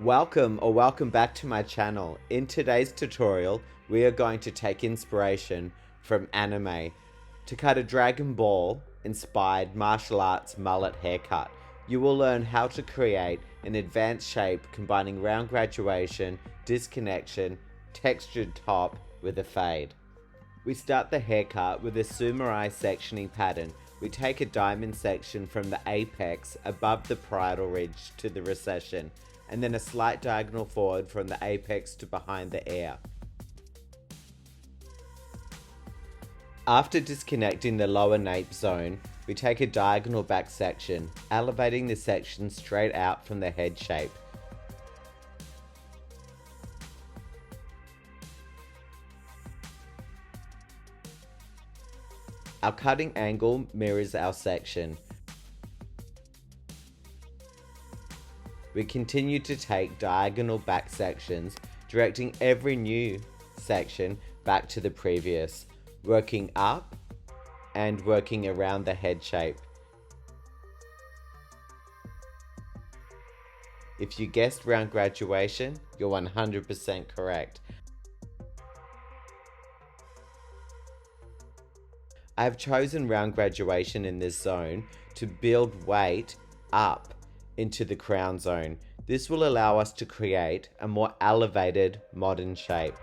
Welcome back to my channel. In today's tutorial, we are going to take inspiration from anime to cut a Dragon Ball inspired martial arts mullet haircut. You will learn how to create an advanced shape combining round graduation, disconnection, textured top with a fade. We start the haircut with a sumarai sectioning pattern. We take a diamond section from the apex above the parietal ridge to the recession, and then a slight diagonal forward from the apex to behind the ear. After disconnecting the lower nape zone, we take a diagonal back section, elevating the section straight out from the head shape. Our cutting angle mirrors our section. We continue to take diagonal back sections, directing every new section back to the previous, working up and working around the head shape. If you guessed round graduation, you're 100% correct. I have chosen round graduation in this zone to build weight up into the crown zone. This will allow us to create a more elevated modern shape.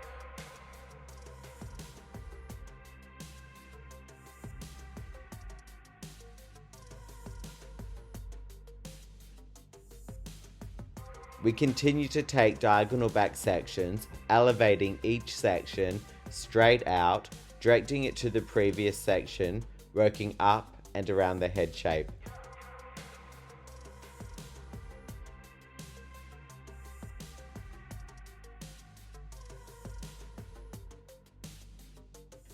We continue to take diagonal back sections, elevating each section straight out, directing it to the previous section, working up and around the head shape.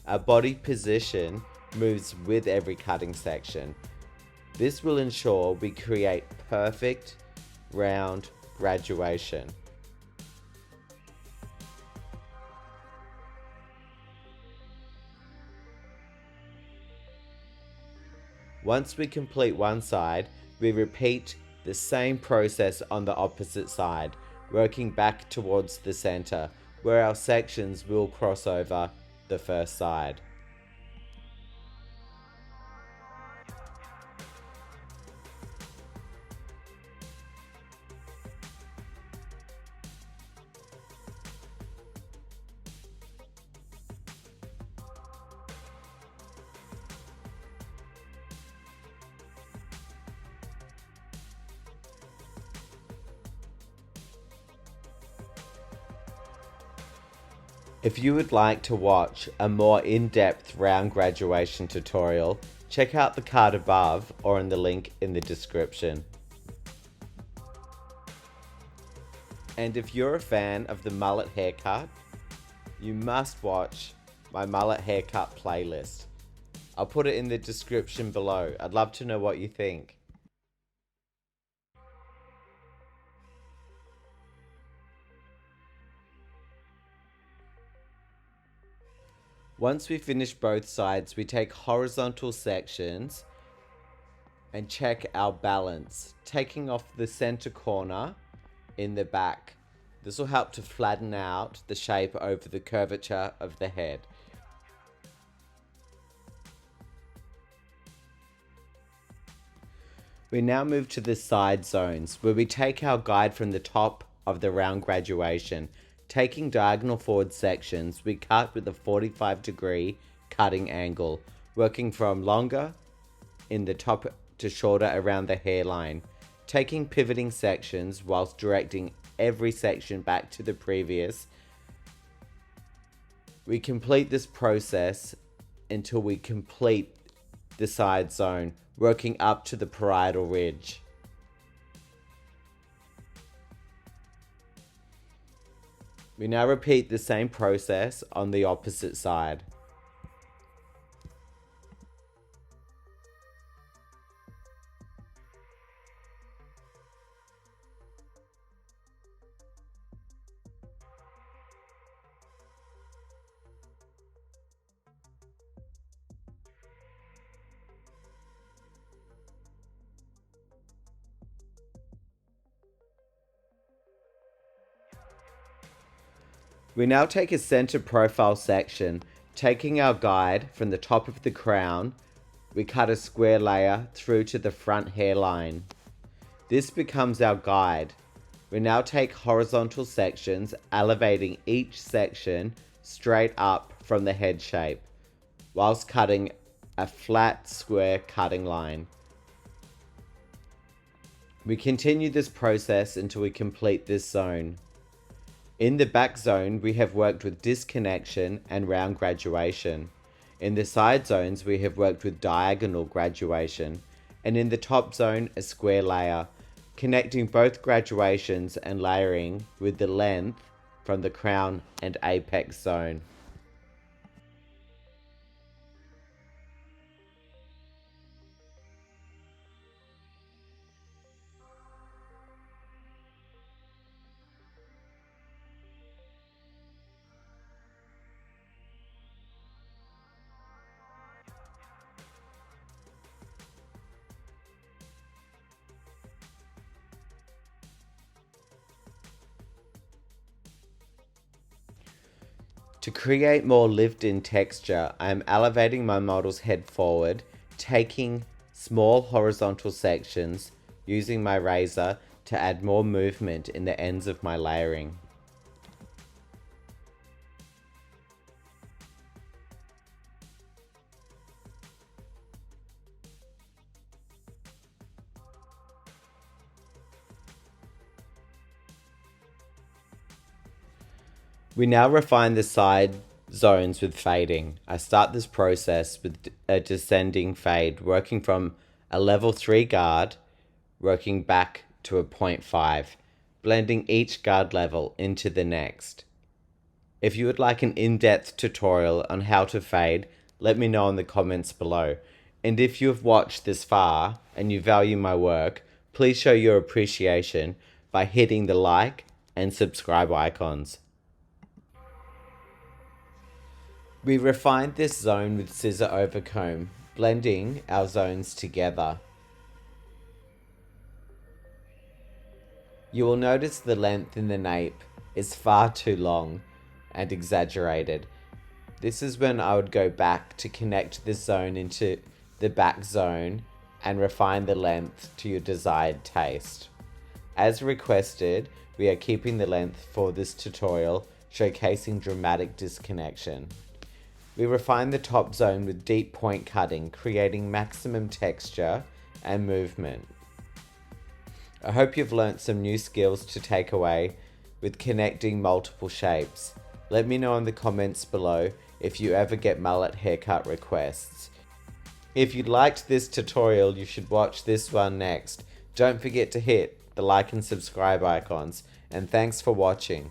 Our body position moves with every cutting section. This will ensure we create perfect round graduation. Once we complete one side, we repeat the same process on the opposite side, working back towards the center, where our sections will cross over the first side. If you would like to watch a more in-depth round graduation tutorial, check out the card above or in the link in the description. And if you're a fan of the mullet haircut, you must watch my mullet haircut playlist. I'll put it in the description below. I'd love to know what you think. Once we finish both sides, we take horizontal sections and check our balance, taking off the center corner in the back. This will help to flatten out the shape over the curvature of the head. We now move to the side zones, where we take our guide from the top of the round graduation. Taking diagonal forward sections, we cut with a 45-degree cutting angle, working from longer in the top to shorter around the hairline. Taking pivoting sections whilst directing every section back to the previous. We complete this process until we complete the side zone, working up to the parietal ridge. We now repeat the same process on the opposite side. We now take a center profile section, taking our guide from the top of the crown, we cut a square layer through to the front hairline. This becomes our guide. We now take horizontal sections, elevating each section straight up from the head shape, whilst cutting a flat square cutting line. We continue this process until we complete this zone. In the back zone, we have worked with disconnection and round graduation. In the side zones, we have worked with diagonal graduation. And in the top zone, a square layer, connecting both graduations and layering with the length from the crown and apex zone. To create more lived-in texture, I am elevating my model's head forward, taking small horizontal sections, using my razor to add more movement in the ends of my layering. We now refine the side zones with fading. I start this process with a descending fade, working from a level 3 guard, working back to a 0.5, blending each guard level into the next. If you would like an in-depth tutorial on how to fade, let me know in the comments below. And if you have watched this far and you value my work, please show your appreciation by hitting the like and subscribe icons. We refined this zone with scissor over comb, blending our zones together. You will notice the length in the nape is far too long and exaggerated. This is when I would go back to connect this zone into the back zone and refine the length to your desired taste. As requested, we are keeping the length for this tutorial, showcasing dramatic disconnection. We refine the top zone with deep point cutting, creating maximum texture and movement. I hope you've learnt some new skills to take away with connecting multiple shapes. Let me know in the comments below if you ever get mullet haircut requests. If you liked this tutorial, you should watch this one next. Don't forget to hit the like and subscribe icons, and thanks for watching.